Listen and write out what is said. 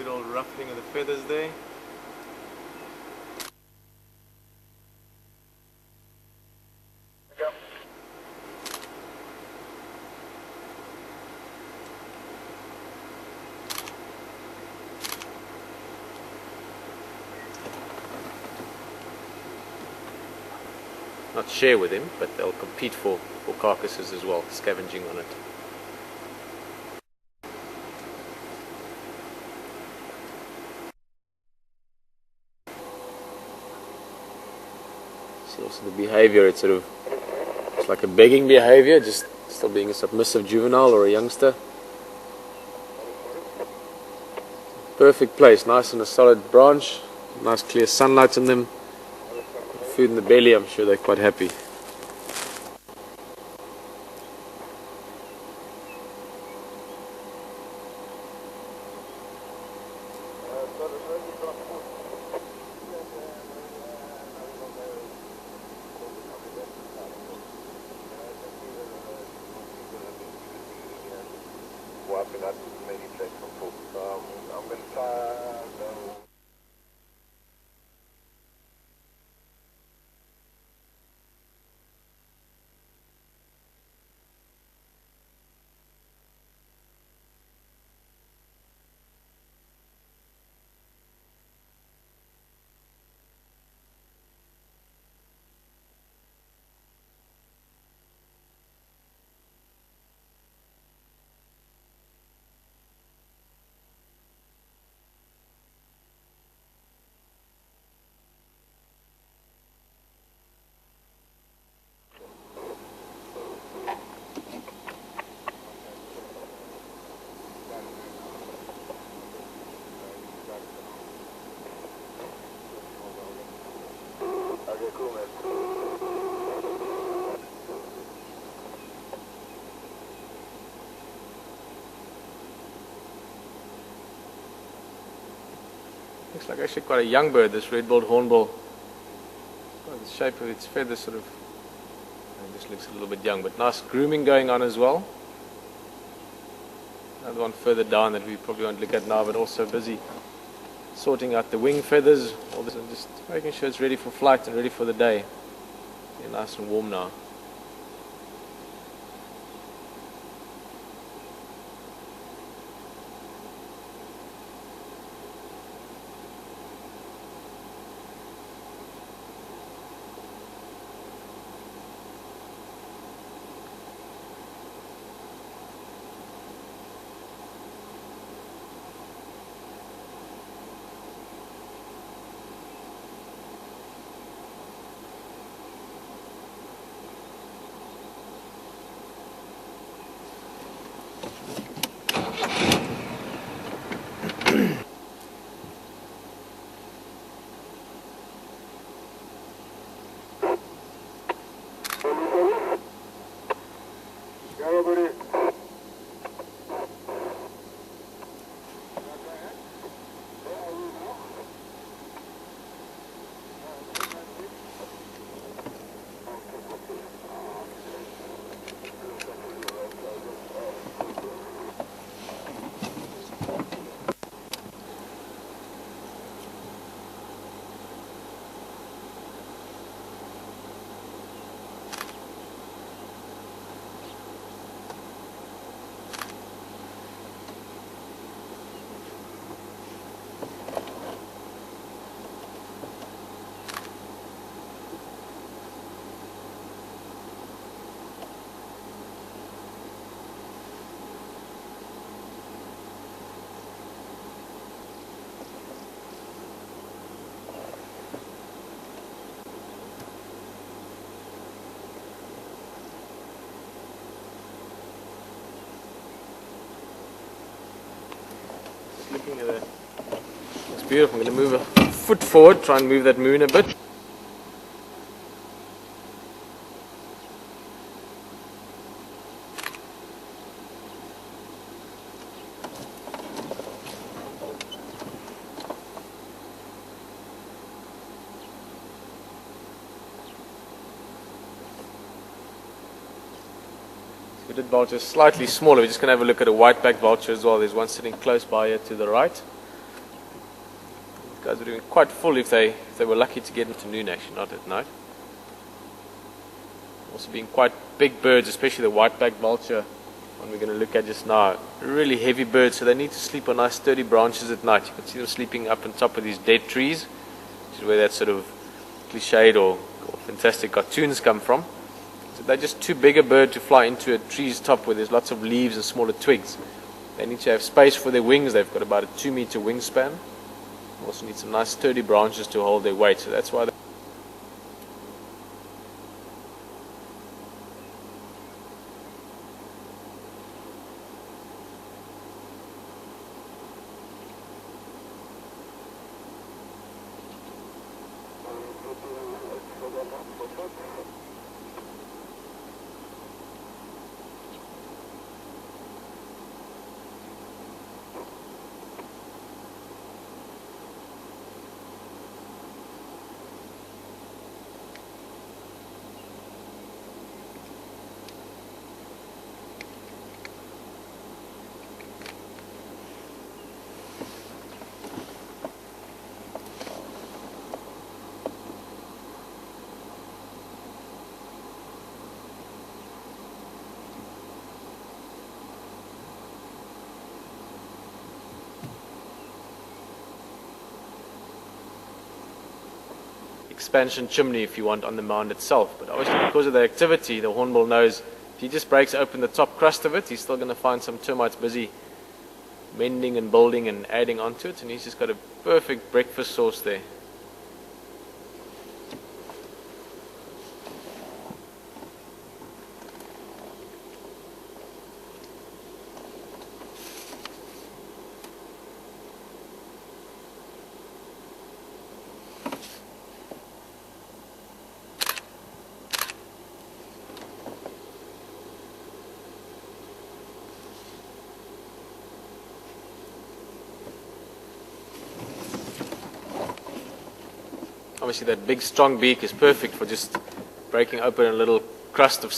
Good old ruffling of the feathers there. Not share with him, but they'll compete for carcasses as well, scavenging on it. See also the behavior, it's like a begging behavior, just still being a submissive juvenile or a youngster. Perfect place, nice and a solid branch, nice clear sunlight on them. Food in the belly, I'm sure they're quite happy. I'm going to try. Okay, cool, man. Looks like actually quite a young bird, this red-billed hornbill. The shape of its feathers sort of, this looks a little bit young, but nice grooming going on as well. Another one further down that we probably won't look at now, but also busy sorting out the wing feathers, all this, and just making sure it's ready for flight and ready for the day. They're nice and warm now. Looking at that. It's beautiful. I'm going to move a foot forward, try and move that moon a bit. Hooded vulture is slightly smaller. We're just going to have a look at a white-backed vulture as well. There's one sitting close by here to the right. Guys are doing quite full if they were lucky to get into noon, actually, not at night. Also being quite big birds, especially the white-backed vulture, one we're going to look at just now. Really heavy birds, so they need to sleep on nice sturdy branches at night. You can see them sleeping up on top of these dead trees, which is where that sort of cliched or fantastic cartoons come from. So they're just too big a bird to fly into a tree's top where there's lots of leaves and smaller twigs. They need to have space for their wings. They've got about a 2-meter wingspan. Also need some nice sturdy branches to hold their weight, so that's why expansion chimney if you want on the mound itself, but obviously because of the activity, the hornbill knows if he just breaks open the top crust of it, he's still going to find some termites busy mending and building and adding onto it, and he's just got a perfect breakfast source there. Obviously that big strong beak is perfect for just breaking open a little crust of